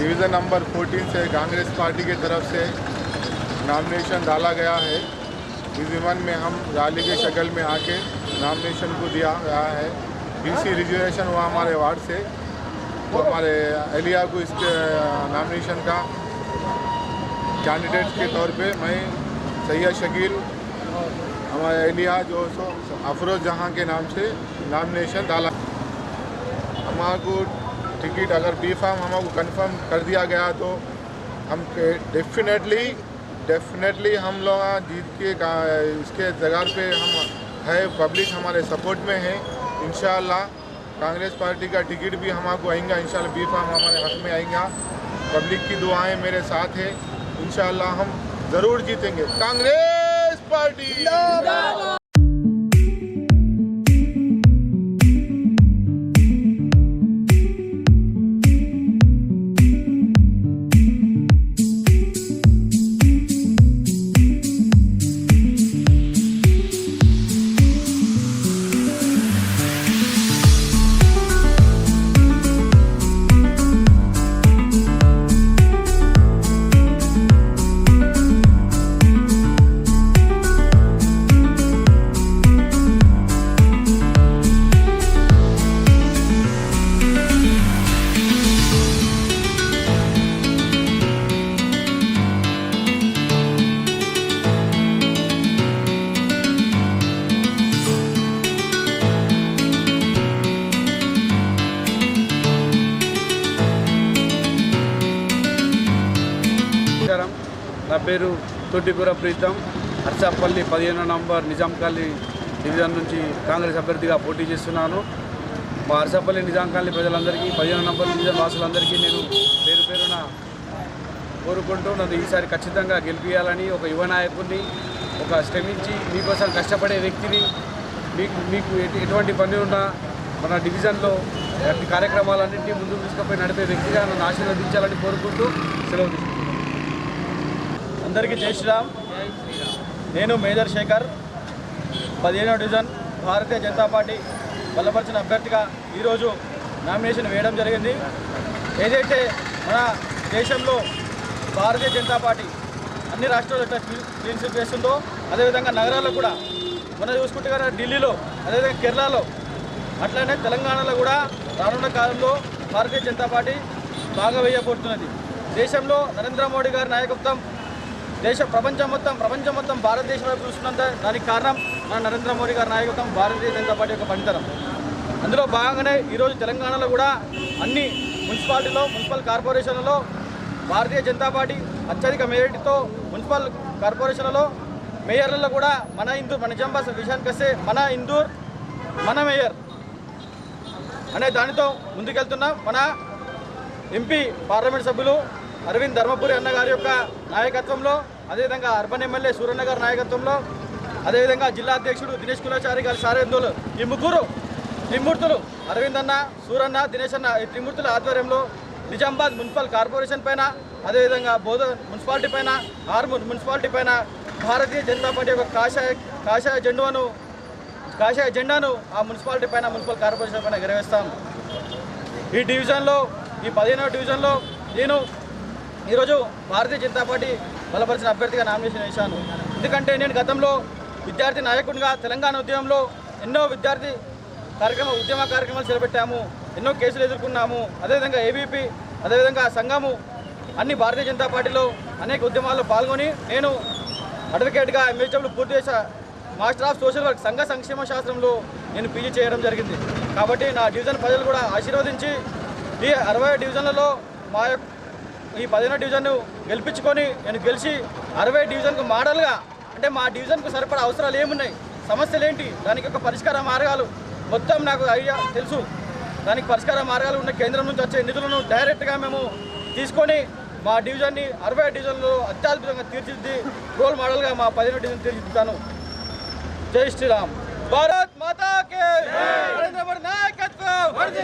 Division number 14 से Congress party की तरफ से नॉमिनेशन डाला गया है। डिवीज़न में हम रैली के शक्ल में आके नॉमिनेशन को दिया गया है। बीसी रिजर्वेशन हुआ हमारे वार्ड से, तो हमारे एलिया को इस नॉमिनेशन का कैंडिडेट के तौर पे मैं सैयद शकील हमारे एलिया जो अफरोज़ जहां के नाम से नॉमिनेशन डाला। हमारे को टिकट अगर बी फार्म हमको कंफर्म कर दिया गया तो हम डेफिनेटली हम लोग जीत के इसके जगह पे हम है। पब्लिक हमारे सपोर्ट में है। इंशाअल्लाह कांग्रेस पार्टी का टिकट भी हमको आएगा। इंशाअल्लाह बी फार्म हमारे हक में आएगा। पब्लिक की दुआएं मेरे साथ है। इंशाअल्लाह हम ज़रूर जीतेंगे। कांग्रेस पार्टी నా పేరు తొట్టికూర ప్రీతం. అర్సాపల్లి 15 నంబర్ నిజాంకాలనీ డివిజన్ నుంచి కాంగ్రెస్ అభ్యర్థిగా పోటీ చేస్తున్నాను. మా అర్సాపల్లి నిజాంకాలనీ ప్రజలందరికీ 15 నంబర్ డివిజన్ వాసులందరికీ నేను పేరు పేరున కోరుకుంటూ నన్ను ఈసారి ఖచ్చితంగా గెలిపించాలని, ఒక యువ నాయకుడిని, ఒక శ్రమించి మీకోసం కష్టపడే వ్యక్తిని, మీకు ఎటువంటి పని ఉన్నా మన డివిజన్లో అన్ని కార్యక్రమాలన్నింటినీ ముందుకు తీసుకుపోయి నడిపే వ్యక్తిగా నన్ను ఆశీర్వదించాలని కోరుకుంటూ సెలవు తీసుకుంటాను. అందరికీ జై శ్రీరామ్. నేను మేజర్ శేఖర్, 15వ డివిజన్ భారతీయ జనతా పార్టీ బలపరిచిన అభ్యర్థిగా ఈరోజు నామినేషన్ వేయడం జరిగింది. ఏదైతే మన దేశంలో భారతీయ జనతా పార్టీ అన్ని రాష్ట్రాల్లో క్లీన్ స్వీప్ చేస్తుందో, అదేవిధంగా నగరాల్లో కూడా మనం చూసుకుంటే కనుక ఢిల్లీలో, అదేవిధంగా కేరళలో, అట్లనే తెలంగాణలో కూడా రానున్న కాలంలో భారతీయ జనతా పార్టీ బాగా వేయబోతున్నది. దేశంలో నరేంద్ర మోడీ గారి నాయకత్వం ప్రపంచం మొత్తం భారతదేశం వైపు చూస్తున్నంత దానికి కారణం మన నరేంద్ర మోడీ గారి నాయకత్వం, భారతీయ జనతా పార్టీ యొక్క పనితనం. అందులో భాగంగానే ఈరోజు తెలంగాణలో కూడా అన్ని మున్సిపల్ కార్పొరేషన్లలో భారతీయ జనతా పార్టీ అత్యధిక మెజారిటీతో మున్సిపల్ కార్పొరేషన్లలో మేయర్లలో కూడా మన నిజామాబాద్ విషయానికి వస్తే మన ఇందూర్ మన మేయర్ అనే దానితో ముందుకెళ్తున్నాం. మన ఎంపీ పార్లమెంట్ సభ్యులు అరవింద్ ధర్మపురి అన్న గారి యొక్క నాయకత్వంలో, అదేవిధంగా అర్బన్ ఎమ్మెల్యే సూరన్న గారి నాయకత్వంలో, అదేవిధంగా జిల్లా అధ్యక్షుడు దినేష్ కులాచారి గారి సారథ్యంలో ఈ ముగ్గురు త్రిమూర్తులు అరవింద్ అన్న, సూరన్న, దినేష్ అన్న, ఈ త్రిమూర్తుల ఆధ్వర్యంలో నిజామాబాద్ మున్సిపల్ కార్పొరేషన్ పైన, అదేవిధంగా బోధన్ మున్సిపాలిటీ పైన, ఆర్మూర్ మున్సిపాలిటీ పైన భారతీయ జనతా పార్టీ యొక్క కాషాయ జెండాను ఆ మున్సిపాలిటీ పైన, మున్సిపల్ కార్పొరేషన్ పైన ఎగరవేస్తాం. ఈ డివిజన్లో, ఈ 15వ డివిజన్లో నేను ఈరోజు భారతీయ జనతా పార్టీ బలపరిచిన అభ్యర్థిగా నామినేషన్ వేశాను. ఎందుకంటే నేను గతంలో విద్యార్థి నాయకుడిగా తెలంగాణ ఉద్యమంలో ఎన్నో ఉద్యమ కార్యక్రమాలు చేపట్టాము, ఎన్నో కేసులు ఎదుర్కొన్నాము. అదేవిధంగా ఏబీపీ, అదేవిధంగా సంఘము, అన్ని భారతీయ జనతా పార్టీలో అనేక ఉద్యమాల్లో పాల్గొని నేను అడ్వకేట్గా ఎంహెచ్డబ్ల్యూ పూర్తి చేసా. మాస్టర్ ఆఫ్ సోషల్ వర్క్ సంఘ సంక్షేమ శాస్త్రంలో నేను పీజీ చేయడం జరిగింది. కాబట్టి నా డివిజన్ ప్రజలు కూడా ఆశీర్వదించి ఈ 60 డివిజన్లలో ఈ 15వ డివిజన్ను గెలిపించుకొని నేను గెలిచి 60 డివిజన్కు మోడల్గా, అంటే మా డివిజన్కు సరిపడా అవసరాలు ఏమున్నాయి, సమస్యలు ఏంటి, దానికి ఒక పరిష్కార మార్గాలు మొత్తం నాకు ఐడియా తెలుసు. దానికి పరిష్కార మార్గాలు ఉన్న కేంద్రం నుంచి వచ్చే నిధులను డైరెక్ట్గా మేము తీసుకొని మా డివిజన్ని 60 డివిజన్లో అత్యద్భుతంగా తీర్చిదిద్ది రోల్ మోడల్గా మా 15వ డివిజన్ తీర్చిదిద్దాను. జై శ్రీరామ్. భారత్ మాతా కే నరేంద్ర మోడీ నాయకత్వం.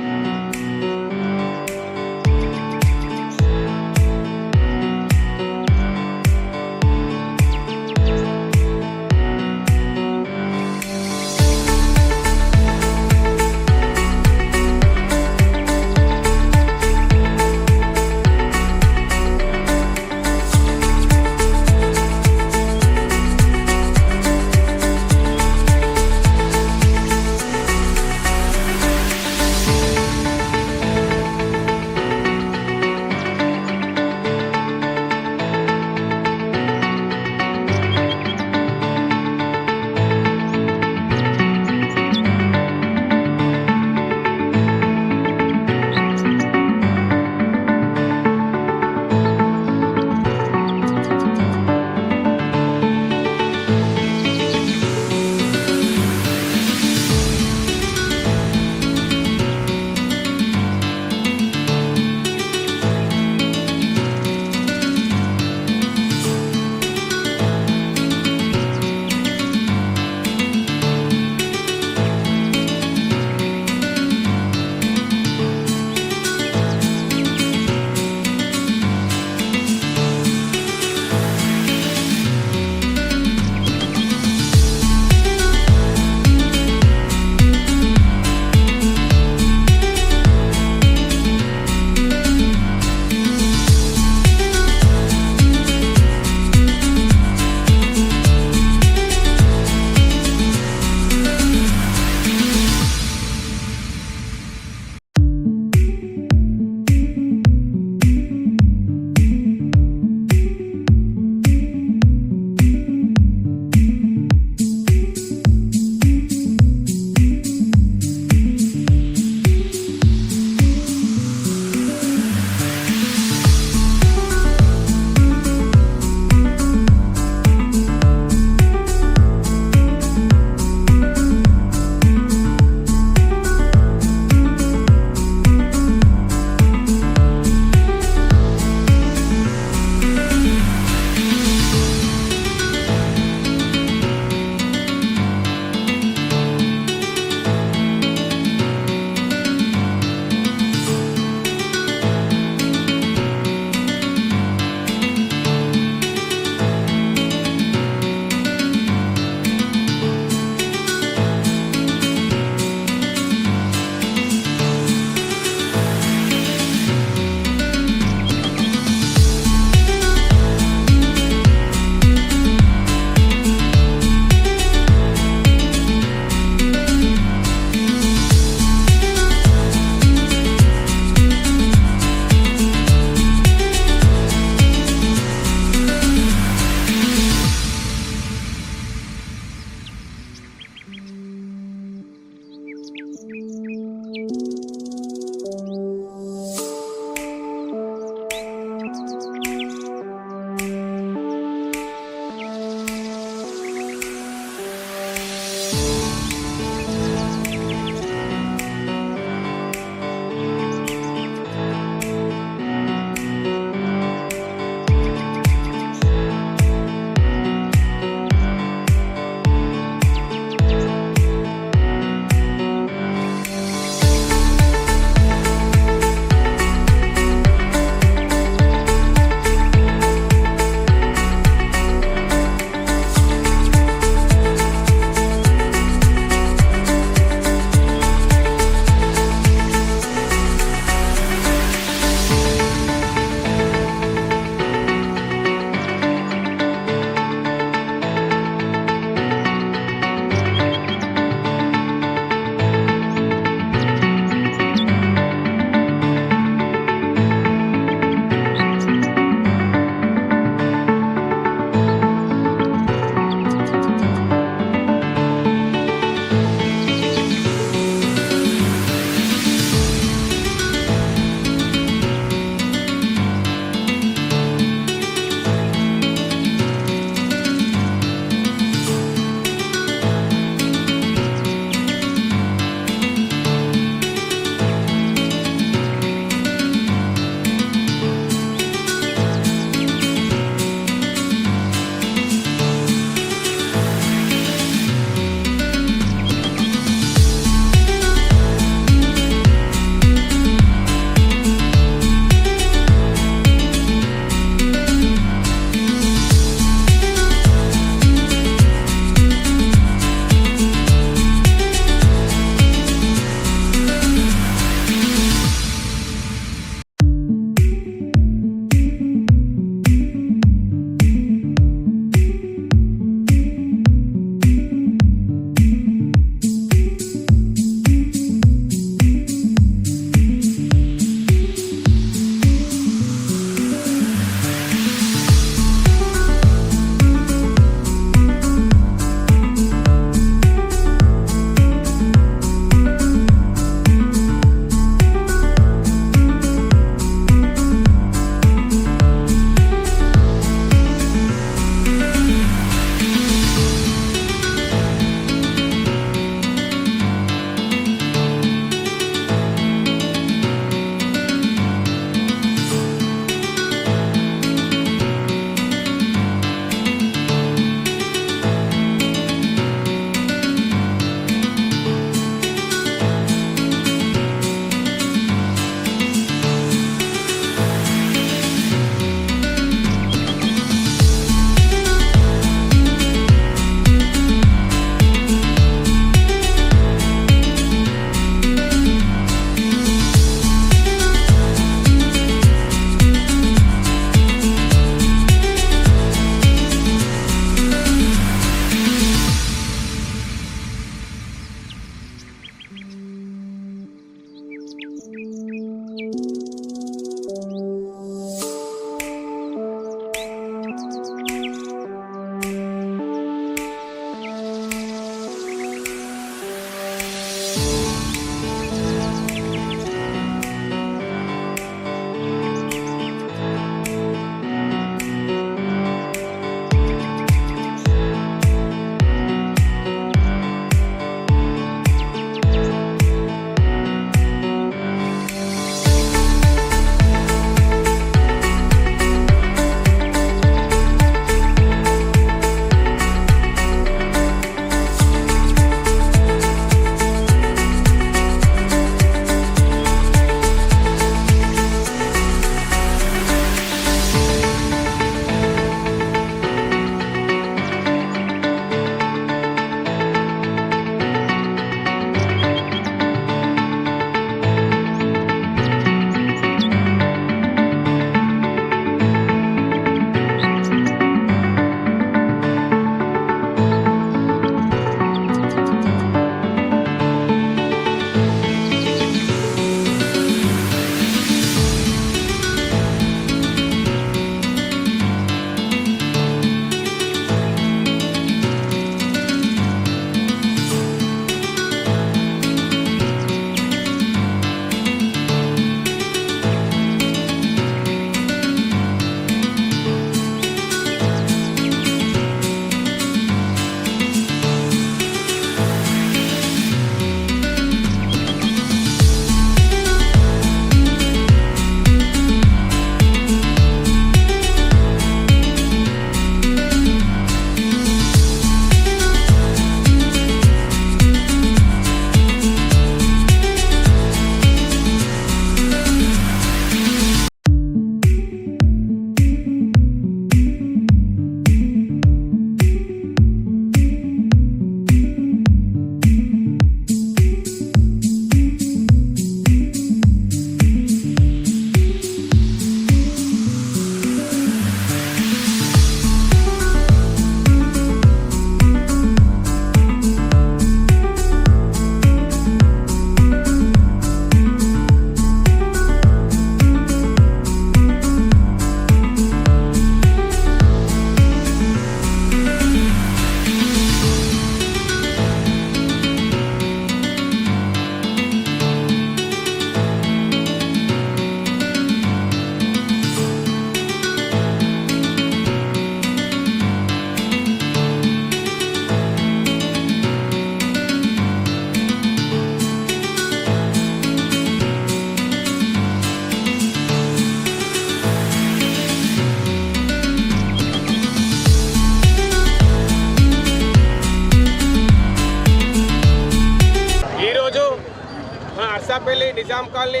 Arsapalli Nizam colony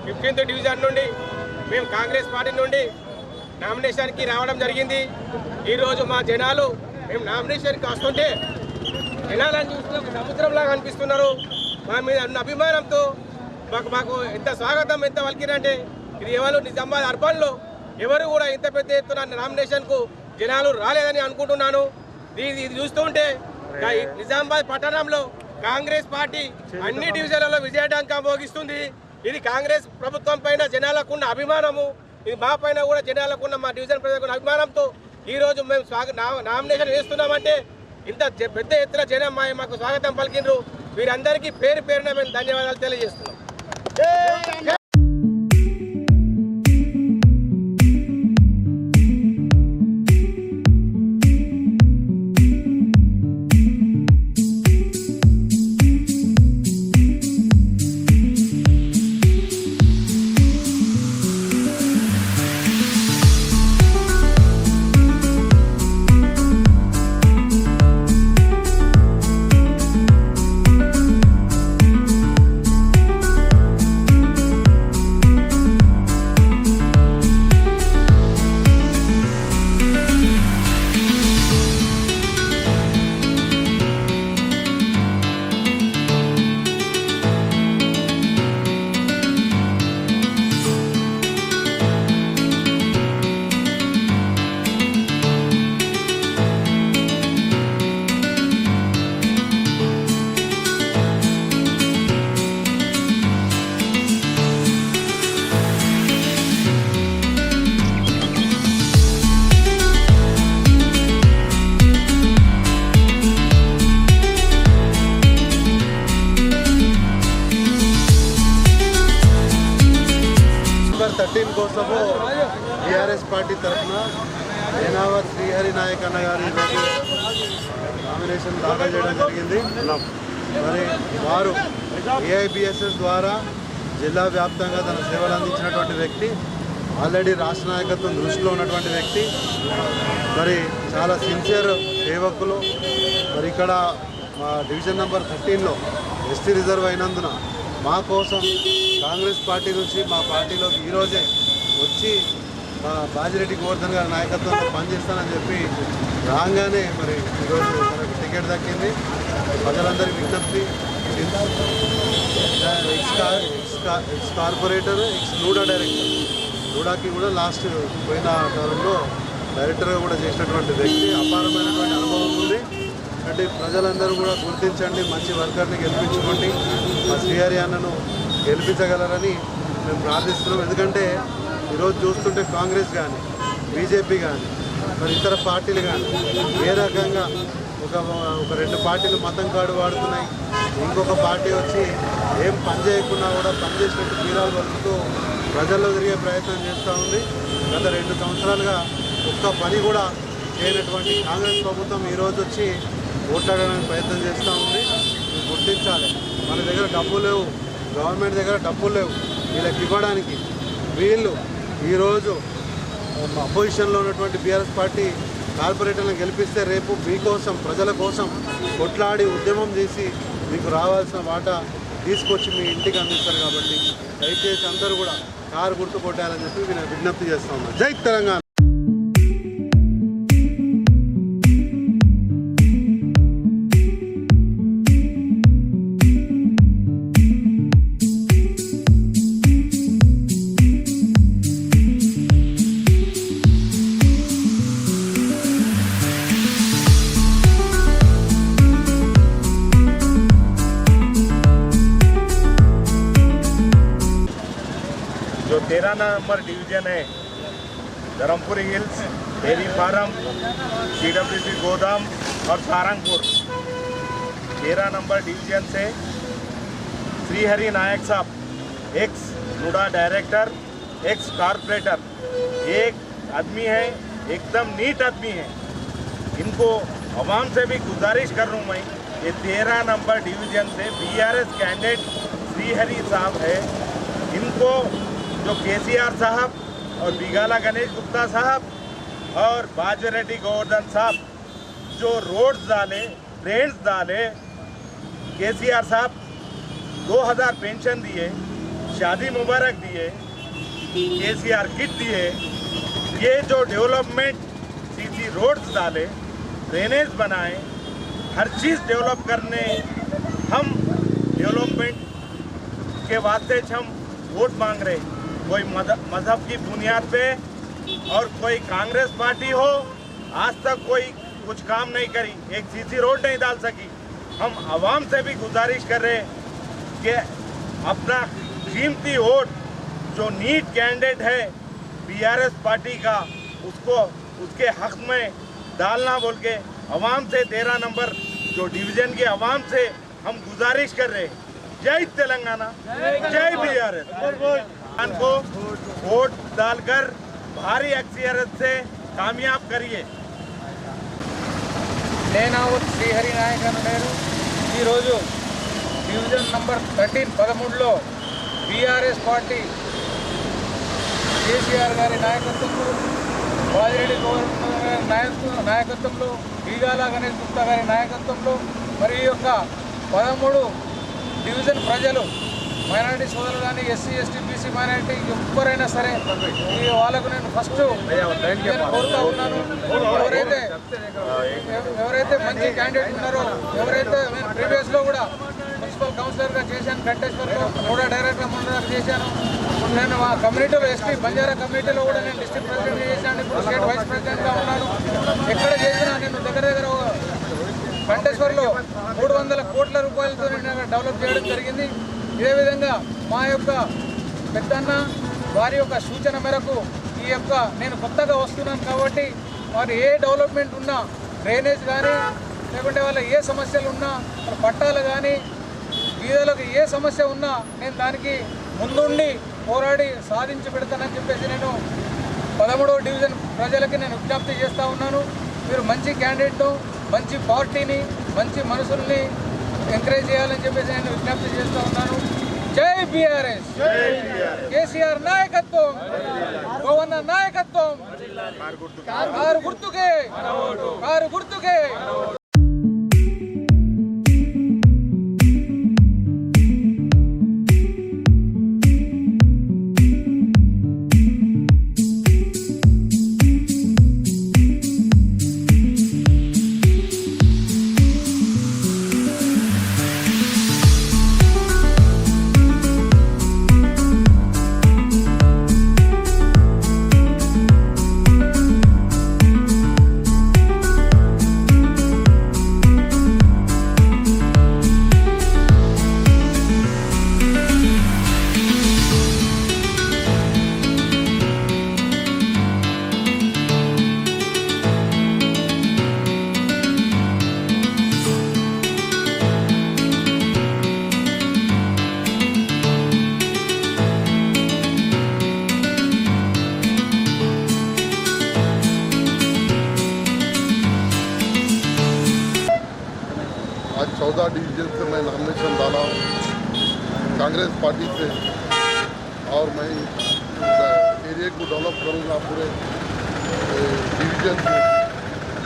15th division నుండి మేము కాంగ్రెస్ పార్టీ నుండి నామినేషన్కి రావడం జరిగింది. ఈరోజు మా జనాలు మేము నామినేషన్కి వస్తుంటే జనాలను చూస్తే ఒక సముద్రంలాగా అనిపిస్తున్నారు. మా మీద ఉన్న అభిమానంతో మాకు ఎంత స్వాగతం ఎంత పలికిరంటే ఇది ఎవరు నిజామాబాద్ అర్బన్లో ఎవరు కూడా ఇంత పెద్ద ఎత్తున నామినేషన్కు జనాలు రాలేదని అనుకుంటున్నాను. ఇది చూస్తుంటే నిజామాబాద్ పట్టణంలో కాంగ్రెస్ పార్టీ అన్ని డివిజన్లలో విజయడంకా మోగిస్తుంది. ఇది కాంగ్రెస్ ప్రభుత్వం పైన జనాలకున్న అభిమానము, ఇది మా పైన కూడా జనాలకున్న మా డివిజన్ ప్రజలకున్న అభిమానంతో ఈరోజు మేము నామినేషన్ వేస్తున్నామంటే ఇంత పెద్ద ఎత్తున జనం మాకు స్వాగతం పలికిండ్రు. వీరందరికీ పేరు పేరున మేము ధన్యవాదాలు తెలియజేస్తున్నాం. नंबर 13 కోసము టీఆర్ఎస్ పార్టీ తరఫున ఏనావత్ శ్రీహరి నాయక్ అన్న గారు నామినేషన్ దాఖలు చేయడం జరిగింది. మరి వారు ఏఐబిఎస్ఎస్ ద్వారా జిల్లా వ్యాప్తంగా తన సేవలు అందించినటువంటి వ్యక్తి, ఆల్రెడీ రాష్ట్ర నాయకత్వం దృష్టిలో ఉన్నటువంటి వ్యక్తి, మరి చాలా సిన్సియర్ సేవకులు. మరి ఇక్కడ మా డివిజన్ నెంబర్ 13లో ఎస్టీ రిజర్వ్ అయినందున మా కోసం కాంగ్రెస్ పార్టీ నుంచి మా పార్టీలోకి ఈరోజే వచ్చి మా బాజిరెడ్డి గోవర్ధన్ గారి నాయకత్వంలో పనిచేస్తానని చెప్పి రాగానే మరి ఈరోజు మనకు టికెట్ దక్కింది. ప్రజలందరికీ విజ్ఞప్తి, ex corporator, ex NUDA director, నూడాకి కూడా లాస్ట్ పోయిన కాలంలో డైరెక్టర్గా కూడా చేసినటువంటి వ్యక్తి, అపారమైనటువంటి అనుభవం ఉంది. అంటే ప్రజలందరూ కూడా గుర్తించండి, మంచి వర్కర్ని గెలిపించుకోండి, మా శ్రీహరి అన్నను గెలిపించగలరని మేము ప్రార్థిస్తున్నాం. ఎందుకంటే ఈరోజు చూస్తుంటే కాంగ్రెస్ కానీ బీజేపీ కానీ మరి ఇతర పార్టీలు కానీ ఏ రకంగా ఒక రెండు పార్టీలు మతం కార్డు వాడుతున్నాయి, ఇంకొక పార్టీ వచ్చి ఏం పని చేయకుండా కూడా పనిచేసినట్టు తీరాలు పలుకుతూ ప్రజల్లో తిరిగే ప్రయత్నం చేస్తూ ఉంది. గత 2 సంవత్సరాలుగా ఒక్క పని కూడా చేయనటువంటి కాంగ్రెస్ ప్రభుత్వం ఈరోజు వచ్చి ఓట్లాడడానికి ప్రయత్నం చేస్తూ ఉంది. గుర్తించాలి, మన దగ్గర డబ్బు లేవు, గవర్నమెంట్ దగ్గర డబ్బులు లేవు వీళ్ళకి ఇవ్వడానికి. వీళ్ళు ఈరోజు అపోజిషన్లో ఉన్నటువంటి బీఆర్ఎస్ పార్టీ కార్పొరేటర్లను గెలిపిస్తే రేపు మీకోసం ప్రజల కోసం కొట్లాడి ఉద్యమం చేసి మీకు రావాల్సిన వాటా తీసుకొచ్చి మీ ఇంటికి అందిస్తారు. కాబట్టి దయచేసి అందరూ కూడా కారు గుర్తు కొట్టాలని చెప్పి నేను విజ్ఞప్తి చేస్తా ఉన్నాను. జై తెలంగాణ. जो 13 नंबर डिवीजन है, Dharmapuri hills, dairy farm, CWC गोदाम और सारंगपुर, 13 नंबर डिवीजन से श्रीहरि नायक साहब, एक्स नूडा डायरेक्टर, एक्स कारपोरेटर, एक आदमी है, एकदम नीट आदमी है. इनको आवाम से भी गुजारिश कर रहा हूँ मैं, ये 13 नंबर डिवीजन से BRS कैंडिडेट श्रीहरि साहब है. इनको जो KCR साहब और बिगाला गणेश गुप्ता साहब और बाजिरेड्डी गोवर्धन साहब जो रोड्स डाले, ड्रेन्स डाले, KCR साहब 2000 पेंशन दिए, शादी मुबारक दिए, केसीआर किट दिए। ये जो डेवलपमेंट सीसी रोड्स डाले, ड्रेनेज बनाए, हर चीज़ डेवलप करने, हम डेवलपमेंट के वास्ते हम वोट मांग रहे। कोई मजहब की बुनियाद पे और कोई कांग्रेस पार्टी हो, आज तक कोई कुछ काम नहीं करी, एक सीसी रोड नहीं डाल सकी। हम आवाम से भी गुजारिश कर रहे कि अपना कीमती वोट जो नीट कैंडिडेट है बीआरएस पार्टी का, उसको उसके हक में डालना बोल के आवाम से 13 नंबर जो डिवीज़न के आवाम से हम गुजारिश कर रहे हैं। जय तेलंगाना, जय बीआरएस। को वोट डालकर भारी अक्सरियत से कामयाब करिए। నేను శ్రీహరి నాయక్ అన్న నేను ఈరోజు division number 13 BRS party KCR గారి నాయకత్వంలో, బాజిరెడ్డి గవర్నర్ గారి నాయకత్వంలో, బీగాల గణేష్ గుప్తా గారి నాయకత్వంలో మరి ఈ యొక్క 13 డివిజన్ ప్రజలు, మైనారిటీ సోదరులు కానీ, ఎస్సీ ఎస్టీ బీసీ మైనారిటీ ఎవరైనా సరే ఈ వాళ్ళకు నేను ఫస్ట్ కోరుతా ఉన్నాను. ఎవరైతే మంచి క్యాండిడేట్ ఉన్నారో, ఎవరైతే నేను ప్రీవియస్లో కూడా మున్సిపల్ కౌన్సిలర్గా చేశాను, గంటేశ్వర్లో కూడా డైరెక్టర్ ముందర చేశాను. నేను మా కమ్యూనిటీలో ఎస్టీ బంజారా కమ్యూనిటీలో కూడా నేను డిస్ట్రిక్ట్ ప్రెసిడెంట్ చేశాను. ఇప్పుడు స్టేట్ వైస్ ప్రెసిడెంట్గా ఉన్నాను. ఎక్కడ చేసినా నేను దగ్గర గంటేశ్వర్లో 300 కోట్ల రూపాయలతో నేను డెవలప్ చేయడం జరిగింది. ఇదే విధంగా మా యొక్క పెద్దన్న వారి యొక్క సూచన మేరకు ఈ యొక్క నేను కొత్తగా వస్తున్నాను కాబట్టి వారు ఏ డెవలప్మెంట్ ఉన్నా, డ్రైనేజ్ కానీ లేకుంటే వాళ్ళ ఏ సమస్యలు ఉన్నా, వాళ్ళ పట్టాలు కానీ, వీధులకు ఏ సమస్య ఉన్నా నేను దానికి ముందుండి పోరాడి సాధించి పెడతానని చెప్పేసి నేను 13వ డివిజన్ ప్రజలకి నేను విజ్ఞప్తి చేస్తూ ఉన్నాను. మీరు మంచి క్యాండిడేట్ను, మంచి పార్టీని, మంచి మనసుల్ని ఎంకరేజ్ చేయాలని చెప్పేసి నేను విజ్ఞప్తి చేస్తూ ఉన్నాను. జై బీఆర్ఎస్, కేసీఆర్ నాయకత్వం, గవర్నర్ నాయకత్వం, కారు గుర్తుకే, కారు గుర్తుకే. आज 14 डिवीजन से मैं नॉमिनेशन डाला हूँ कांग्रेस पार्टी से, और मैं एरिया को डेवलप करूँगा पूरे डिवीजन से।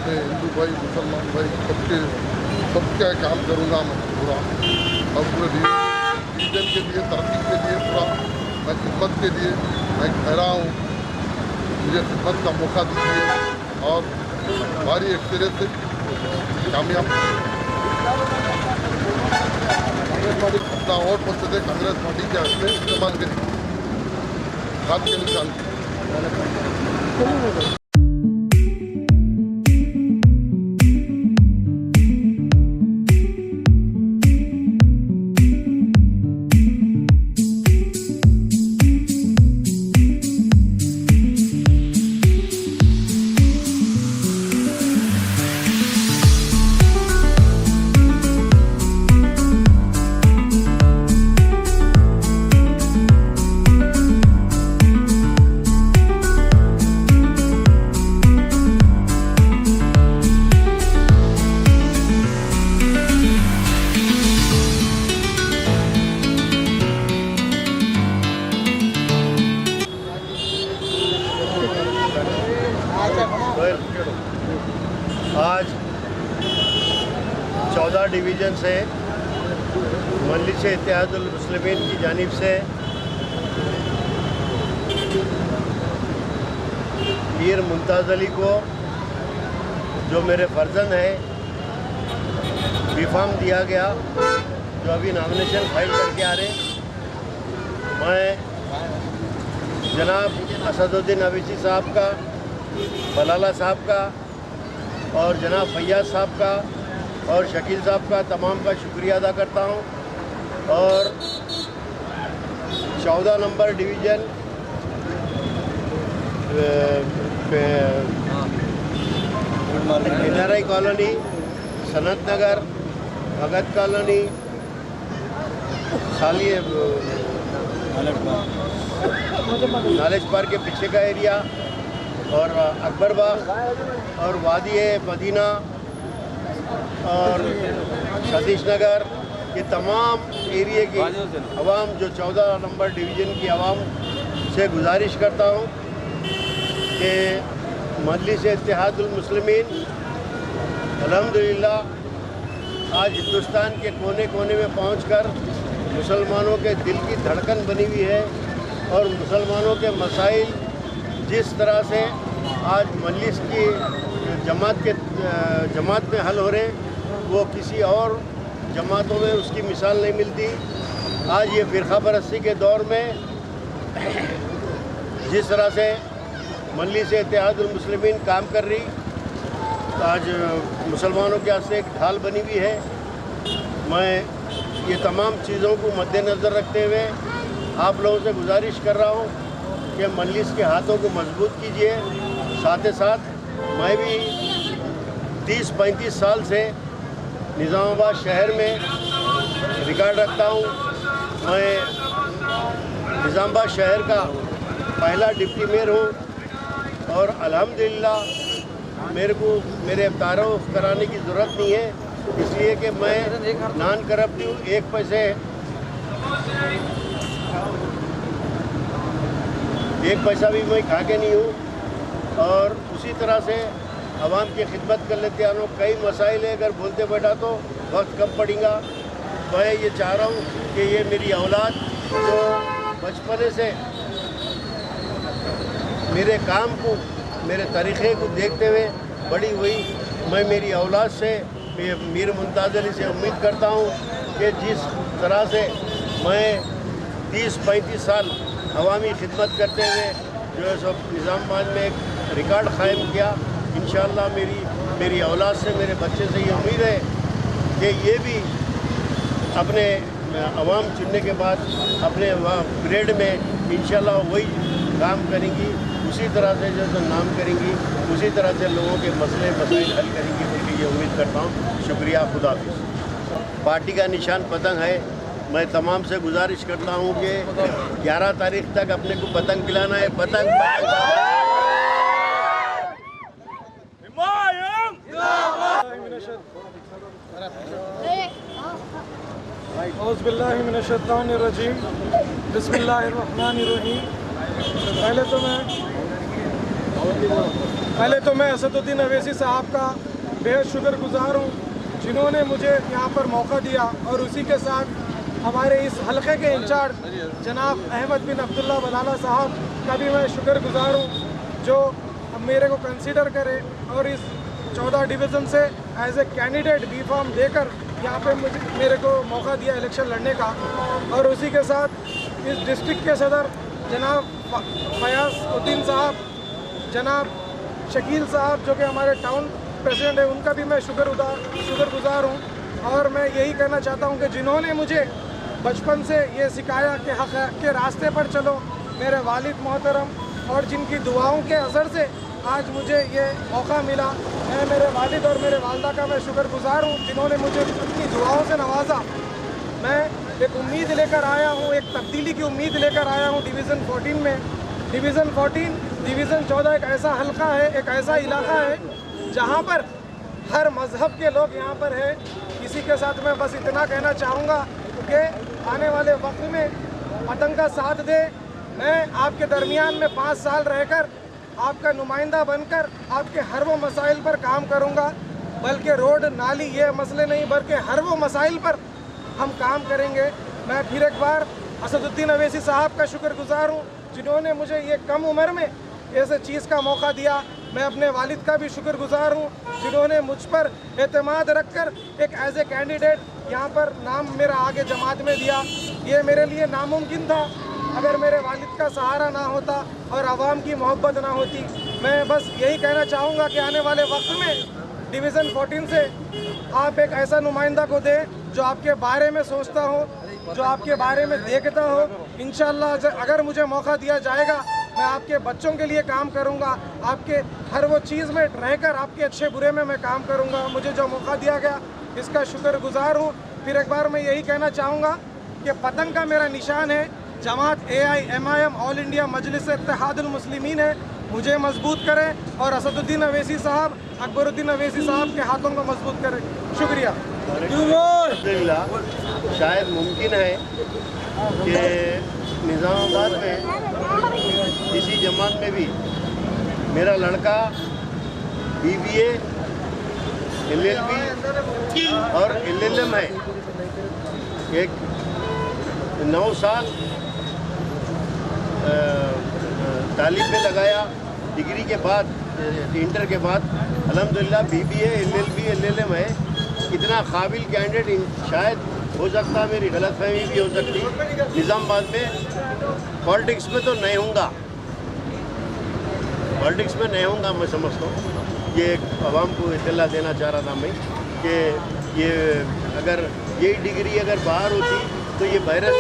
हिंदू भाई, मुसलमान भाई, सबका काम करूँगा मैं पूरा, और पूरे डिवीजन के लिए, तरक्की के लिए पूरा मैं खिदमत के लिए मैं ठहरा हूँ। मुझे खिदमत का मौका दीजिए और भारी एक्सपीरियंस से कामयाब कांग्रेस पार्टी अपना वोट पसंद है, कांग्रेस पार्टी के हक में इस्तेमाल करें, हाथ के निशान। आज 14 डिवीज़न से मजलिस इत्तेहादुल मुस्लिमीन की जानिब से पीर मुमताज़ अली को, जो मेरे फर्जंद हैं, बीफाम दिया गया, जो अभी नॉमिनेशन फाइल करके आ रहे। मैं जनाब असदुद्दीन अवीसी साहब का, बलाला साहब का और जनाब फैयाज साहब का और शकील साहब का तमाम का शुक्रिया अदा करता हूँ। और 14 number division NRI colony, Sanath Nagar, Bhagat colony, knowledge park के पीछे का एरिया और अकबर बाग और वादी मदीना और सतीश नगर के तमाम एरिए की आवाम, जो 14 नंबर डिवीज़न की आवाम से गुजारिश करता हूँ कि मजलिस इत्तेहादुल मुस्लिमीन अल्हम्दुलिल्लाह आज हिंदुस्तान के कोने कोने में पहुंचकर मुसलमानों के दिल की धड़कन बनी हुई है और मुसलमानों के मसाइल जिस तरह से आज मजलिस की जमात में हल हो रहे, वो किसी और जमातों में उसकी मिसाल नहीं मिलती। आज ये फ़िरक़ा परस्ती के दौर में जिस तरह से मजलिस इत्तेहादुल मुस्लिमीन काम कर रही, तो आज मुसलमानों के वास्ते एक ढाल बनी हुई है। मैं ये तमाम चीज़ों को मद्देनज़र रखते हुए आप लोगों से गुजारिश कर रहा हूँ कि मजलिस के हाथों को मजबूत कीजिए। साथ ही साथ मैं भी 30-35 साल से निज़ामाबाद शहर में रिकॉर्ड रखता हूँ। मैं निज़ामाबाद शहर का पहला डिप्टी मेयर हूँ और अल्हम्दुलिल्लाह मेरे को मेरे तारुफ कराने की ज़रूरत नहीं है, इसलिए कि मैं नॉन करप्टिव एक पैसा भी मैं खा के नहीं हूँ और उसी तरह से आवाम की खिदमत कर लेते हैं। कई मसाइल है, अगर बोलते बैठा तो वक्त कम पड़ेगा। मैं ये चाह रहा हूँ कि ये मेरी औलाद जो बचपने से मेरे काम को, मेरे तरीक़े को देखते हुए बड़ी हुई, मैं मेरी औलाद से, मीर मुमताज़ अली से उम्मीद करता हूँ कि जिस तरह से मैं 30-35 साल अवामी खिदमत करते हुए जो है सब निज़ामाबाद में एक रिकॉर्ड कायम किया, इंशाअल्लाह मेरी औलाद से, मेरे बच्चे से ये उम्मीद है कि ये भी अपने अवाम चुनने के बाद अपने पीरियड में इंशाअल्लाह वही काम करेंगी, उसी तरह से जैसे नाम करेंगी, उसी तरह से लोगों के मसले मसाइल हल करेंगी, बल्कि ये उम्मीद करता हूँ। शुक्रिया, खुदा हाफिज़। पार्टी का निशान पतंग है। मैं तमाम से गुजारिश करता हूँ कि 11 तारीख तक अपने को पतंग खिलाना है। पतंग औज़ुबिल्लाहिमिनश्शैतानिर्रजीम, बिस्मिल्लाहिर्रहमानिर्रहीम। पहले तो मैं असदुद्दीन अवैसी साहब का बेहद शुक्रगुजार हूँ, जिन्होंने मुझे यहाँ पर मौका दिया, और उसी के साथ हमारे इस हलक़े के इंचार्ज जनाब अहमद बिन अब्दुल्ला बलाला साहब का भी मैं शुक्रगुजार हूँ, जो मेरे को कंसीडर करे और इस 14 डिवीज़न से as a candidate B form देकर यहाँ पे मेरे को मौका दिया इलेक्शन लड़ने का। और उसी के साथ इस डिस्ट्रिक्ट के सदर जनाब फयाज उद्दीन साहब, जनाब शकील साहब जो कि हमारे टाउन प्रेसिडेंट है, उनका भी मैं शुक्रगुजार हूँ। और मैं यही कहना चाहता हूँ कि जिन्होंने मुझे बचपन से ये सिखाया कि हक़ के रास्ते पर चलो, मेरे वालिद मोहतरम, और जिनकी दुआओं के असर से आज मुझे ये मौका मिला, मैं मेरे वालिद और मेरे वालदा का मैं शुक्रगुजार हूँ, जिन्होंने मुझे अपनी दुआओं से नवाजा। मैं एक उम्मीद लेकर आया हूँ, एक तब्दीली की उम्मीद लेकर आया हूँ डिवीज़न 14 में। डिवीज़न 14 एक ऐसा हल्का है, एक ऐसा इलाका है जहाँ पर हर मज़हब के लोग यहाँ पर हैं। इसी के साथ मैं बस इतना कहना चाहूँगा कि आने वाले वक्त में पतंग का साथ दे। मैं आपके दरमियान में 5 साल रहकर आपका नुमाइंदा बनकर आपके हर वो मसाइल पर काम करूँगा, बल्कि रोड नाली ये मसले नहीं, बल्कि हर वो मसाइल पर हम काम करेंगे। मैं फिर एक बार असदुद्दीन अवैसी साहब का शुक्रगुजार हूँ जिन्होंने मुझे ये कम उम्र में ऐसे चीज़ का मौका दिया। मैं अपने वालिद का भी शुक्रगुजार हूँ जिन्होंने मुझ पर एतमाद रखकर एक एज ए कैंडिडेट यहाँ पर नाम मेरा आगे जमात में दिया। ये मेरे लिए नामुमकिन था अगर मेरे वालिद का सहारा ना होता और आवाम की मोहब्बत ना होती। मैं बस यही कहना चाहूँगा कि आने वाले वक्त में डिवीज़न 14 से आप एक ऐसा नुमाइंदा को दें जो आपके बारे में सोचता हो, जो आपके बारे में देखता हो। इंशाअल्लाह अगर मुझे मौका दिया जाएगा मैं आपके बच्चों के लिए काम करूंगा, आपके हर वो चीज़ में रहकर आपके अच्छे बुरे में मैं काम करूंगा। मुझे जो मौका दिया गया इसका शुक्रगुजार हूँ। फिर एक बार मैं यही कहना चाहूँगा कि पतंग का मेरा निशान है जमात AIMIM ऑल इंडिया मजलिस इत्तेहादुल मुस्लिमीन है। मुझे मजबूत करें और असदुद्दीन अवैसी साहब, अकबरुद्दीन अवैसी साहब के हाथों को मजबूत करें। शुक्रिया। शायद मुमकिन है कि निज़ामाबाद में इसी जमात में भी मेरा लड़का BBA LLB और LLM है। एक 9 साल तालीम में लगाया, डिग्री के बाद इंटर के बाद अल्हम्दुलिल्लाह BBA LLB LLM है। इतना काबिल कैंडिडेट शायद हो सकता है, मेरी गलतफहमी भी हो सकती। निज़ामाबाद में पॉलिटिक्स में तो नहीं हूँगा, पॉलिटिक्स में नहीं हूँगा मैं समझता हूँ। ये आवाम को इत्तला देना चाह रहा था मैं कि ये अगर यही डिग्री अगर बाहर होती तो ये वायरस